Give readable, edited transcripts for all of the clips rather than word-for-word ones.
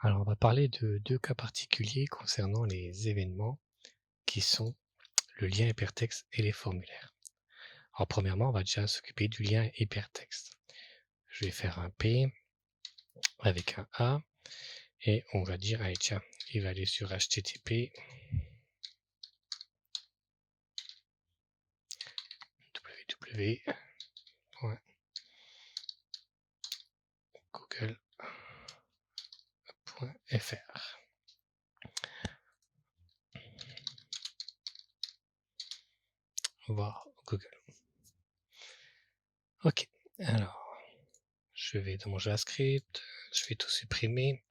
Alors, on va parler de deux cas particuliers concernant les événements qui sont le lien hypertexte et les formulaires. Alors, premièrement, on va déjà s'occuper du lien hypertexte. Je vais faire un P avec un A et on va dire, allez tiens, il va aller sur http www.google.fr. Voir Google. Ok, alors je vais dans mon JavaScript, je vais tout supprimer.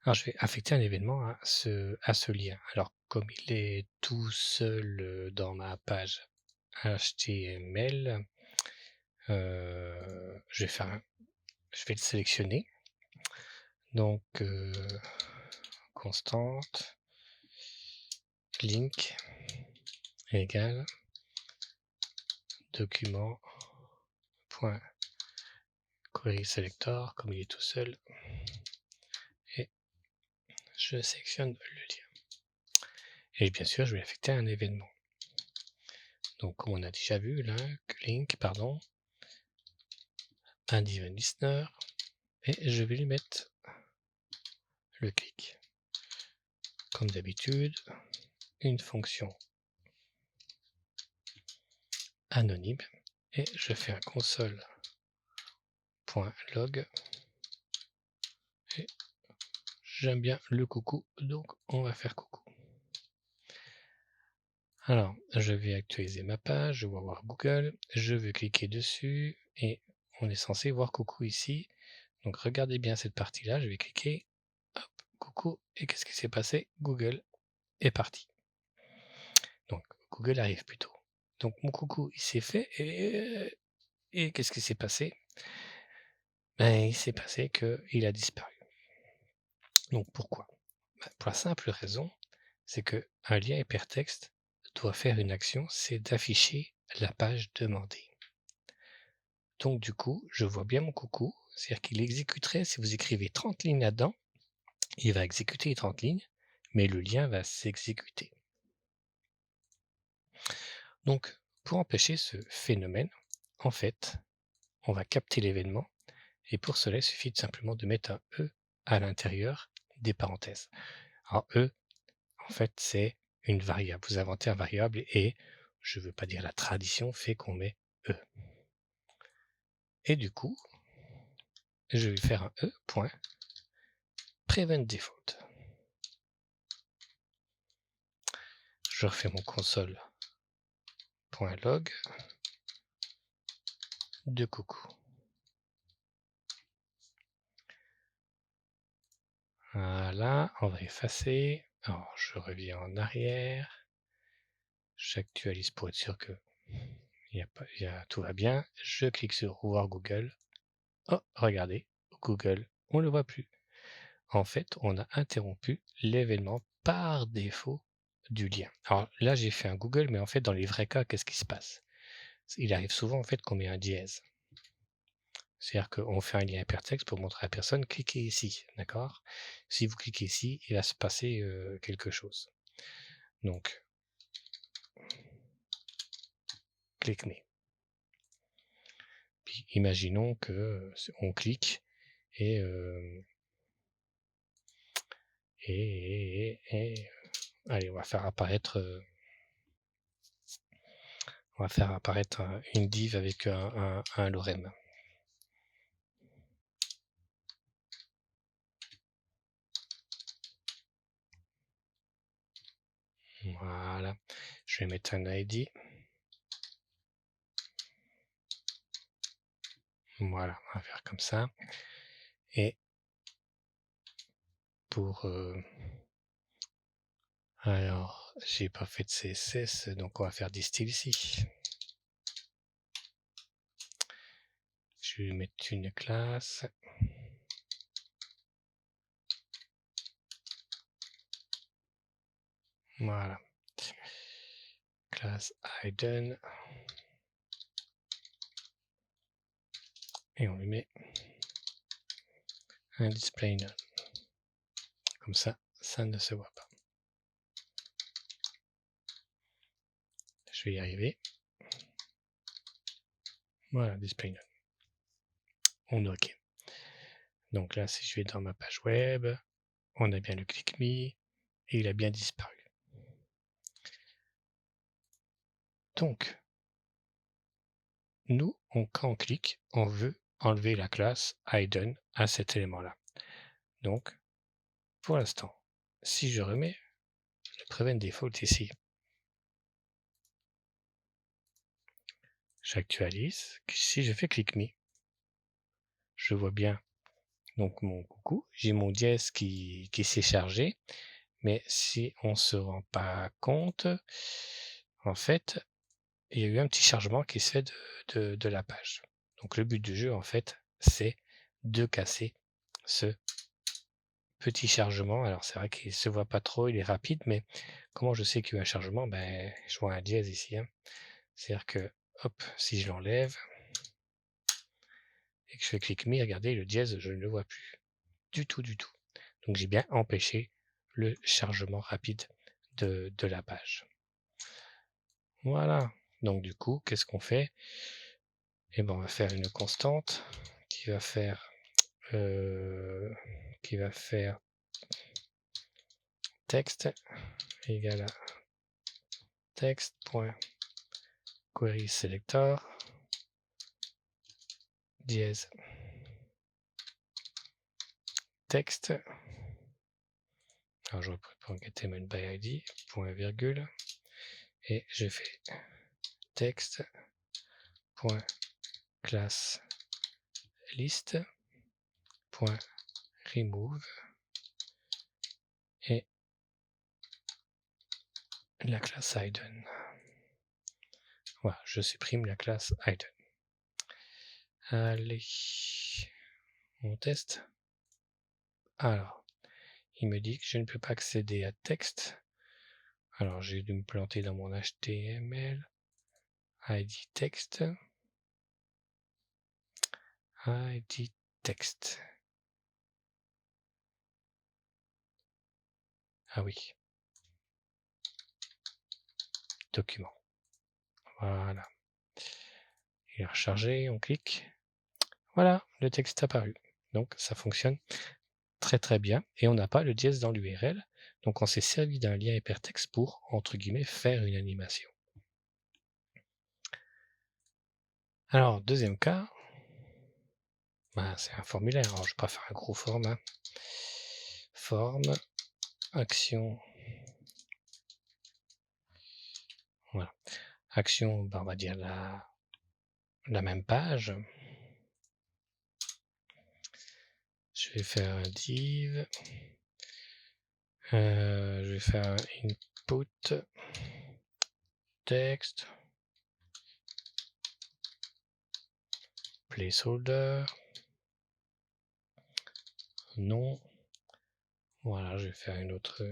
Alors je vais affecter un événement à ce lien. Alors comme il est tout seul dans ma page HTML, je vais le sélectionner. Donc constante link égale document point query selector, comme il est tout seul, et je sélectionne le lien. Et bien sûr, je vais affecter un événement. Donc, comme on a déjà vu là, link, pardon, un div listener, et je vais lui mettre le clic. Comme d'habitude, une fonction anonyme, et je fais un console.log, et j'aime bien le coucou, donc on va faire coucou. Alors, je vais actualiser ma page, je vais voir Google, je vais cliquer dessus, et on est censé voir coucou ici. Donc regardez bien cette partie-là, je vais cliquer, hop, coucou, et qu'est-ce qui s'est passé? Google est parti. Donc Google arrive plutôt. Donc mon coucou, il s'est fait, et qu'est-ce qui s'est passé? Ben, il s'est passé qu'il a disparu. Donc pourquoi? Ben, pour la simple raison, c'est que un lien hypertexte doit faire une action, c'est d'afficher la page demandée. Donc du coup, je vois bien mon coucou, c'est-à-dire qu'il exécuterait, si vous écrivez 30 lignes là-dedans, il va exécuter les 30 lignes, mais le lien va s'exécuter. Donc, pour empêcher ce phénomène, en fait, on va capter l'événement, et pour cela, il suffit simplement de mettre un E à l'intérieur des parenthèses. Alors E, en fait, c'est une variable. Vous inventez un variable et, je ne veux pas dire la tradition, fait qu'on met E. Et du coup, je vais faire un E point prevent default. Je refais mon console.log de coucou. Voilà, on va effacer. Alors, je reviens en arrière. J'actualise pour être sûr que tout va bien. Je clique sur voir Google. Oh, regardez, Google, on ne le voit plus. En fait, on a interrompu l'événement par défaut du lien. Alors là, j'ai fait un Google, mais en fait, dans les vrais cas, qu'est-ce qui se passe? Il arrive souvent en fait qu'on met un dièse. C'est-à-dire qu'on fait un lien hypertexte pour montrer à la personne, cliquez ici, d'accord? Si vous cliquez ici, il va se passer quelque chose. Donc, click me. Puis, imaginons que on clique et, allez, on va faire apparaître une div avec un lorem. Voilà, je vais mettre un ID. Voilà, on va faire comme ça. Et pour... alors, j'ai pas fait de CSS, donc on va faire des styles ici. Je vais mettre une classe. Voilà. Classe hidden. Et on lui met un display none. Comme ça ne se voit pas. Je vais y arriver. Voilà, display none. On est OK. Donc là, si je vais dans ma page web, on a bien le click me et il a bien disparu. Donc, nous, quand on clique, on veut enlever la classe hidden à cet élément-là. Donc, pour l'instant, si je remets le prevent default ici, j'actualise. Si je fais click me, je vois bien donc mon coucou, j'ai mon dièse qui s'est chargé, mais si on ne se rend pas compte, en fait, il y a eu un petit chargement qui se fait de la page. Donc le but du jeu, en fait, c'est de casser ce petit chargement. Alors c'est vrai qu'il ne se voit pas trop, il est rapide, mais comment je sais qu'il y a eu un chargement? Ben, je vois un dièse ici. Hein. C'est-à-dire que, hop, si je l'enlève et que je fais click me, regardez, le dièse, je ne le vois plus. Du tout, du tout. Donc j'ai bien empêché le chargement rapide de la page. Voilà. Donc du coup, qu'est-ce qu'on fait? Eh ben, on va faire une constante qui va faire texte égale à texte.query selector dièse texte. Alors je reprends getElement by id point virgule et je fais texte point classe list point remove et la classe hidden. Voilà, je supprime la classe hidden. Allez, on teste. Alors, il me dit que je ne peux pas accéder à texte. Alors, j'ai dû me planter dans mon HTML. ID texte. ID texte. Ah oui. Document. Voilà. Il est rechargé, on clique. Voilà, le texte est apparu. Donc, ça fonctionne très très bien. Et on n'a pas le dièse dans l'URL. Donc, on s'est servi d'un lien hypertexte pour, entre guillemets, faire une animation. Alors, deuxième cas, ben, c'est un formulaire. Alors, je ne vais pas faire un gros format. Hein. Forme, action. Voilà. Action, ben, on va dire la même page. Je vais faire un div. Je vais faire un input texte. Placeholder. Non. Voilà, je vais faire une autre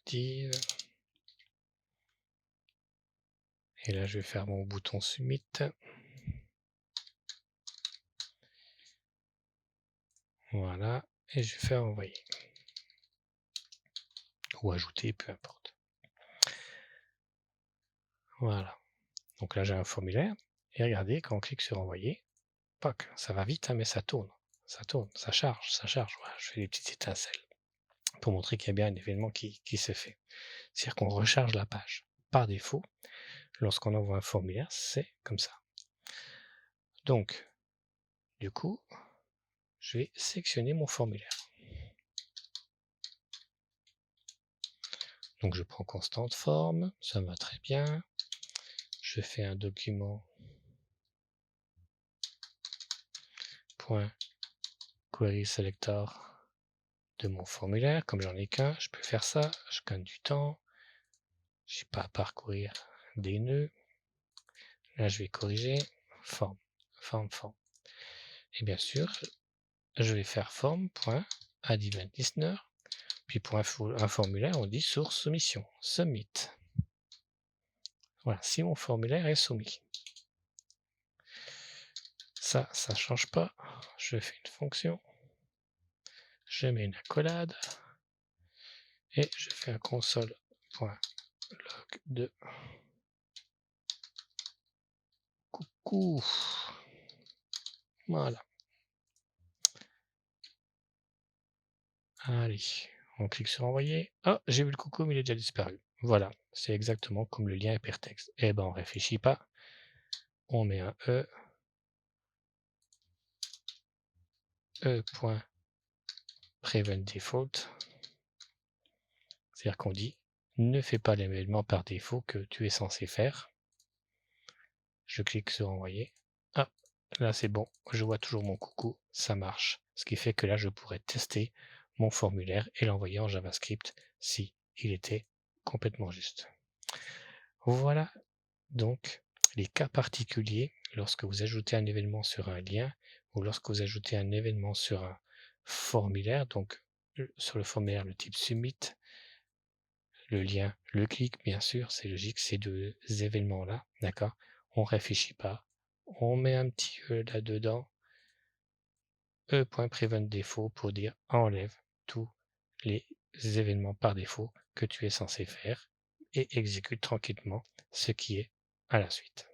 div. Et là, je vais faire mon bouton submit. Voilà. Et je vais faire envoyer. Ou ajouter, peu importe. Voilà. Donc là, j'ai un formulaire. Et regardez, quand on clique sur envoyer, poc, ça va vite, hein, mais ça tourne. Ça tourne, ça charge, ça charge. Voilà, je fais des petites étincelles pour montrer qu'il y a bien un événement qui se fait. C'est-à-dire qu'on recharge la page. Par défaut, lorsqu'on envoie un formulaire, c'est comme ça. Donc, du coup, je vais sélectionner mon formulaire. Donc, je prends constante forme, ça me va très bien. Je fais un document .query selector de mon formulaire. Comme j'en ai qu'un, je peux faire ça. Je gagne du temps. Je n'ai pas à parcourir des nœuds. Là, je vais corriger forme, forme, forme. Et bien sûr, je vais faire form.addEventListener. Puis pour un formulaire, on dit source soumission, submit. Voilà, si mon formulaire est soumis. Ça ne change pas. Je fais une fonction. Je mets une accolade. et je fais un console.log de coucou. Voilà. Allez, on clique sur envoyer. Ah, j'ai vu le coucou, mais il est déjà disparu. Voilà, c'est exactement comme le lien hypertexte. Eh ben, on réfléchit pas. On met un e.preventDefault. C'est-à-dire qu'on dit ne fais pas l'événement par défaut que tu es censé faire. Je clique sur envoyer. Ah, là c'est bon, je vois toujours mon coucou, ça marche. Ce qui fait que là je pourrais tester mon formulaire et l'envoyer en JavaScript si il était complètement juste. Voilà donc les cas particuliers lorsque vous ajoutez un événement sur un lien ou lorsque vous ajoutez un événement sur un formulaire, donc sur le formulaire le type submit, le lien, le clic, bien sûr, c'est logique, ces deux événements-là, d'accord? On réfléchit pas, on met un petit E là-dedans, E.prevent défaut pour dire enlève tous les événements par défaut que tu es censé faire et exécute tranquillement ce qui est à la suite.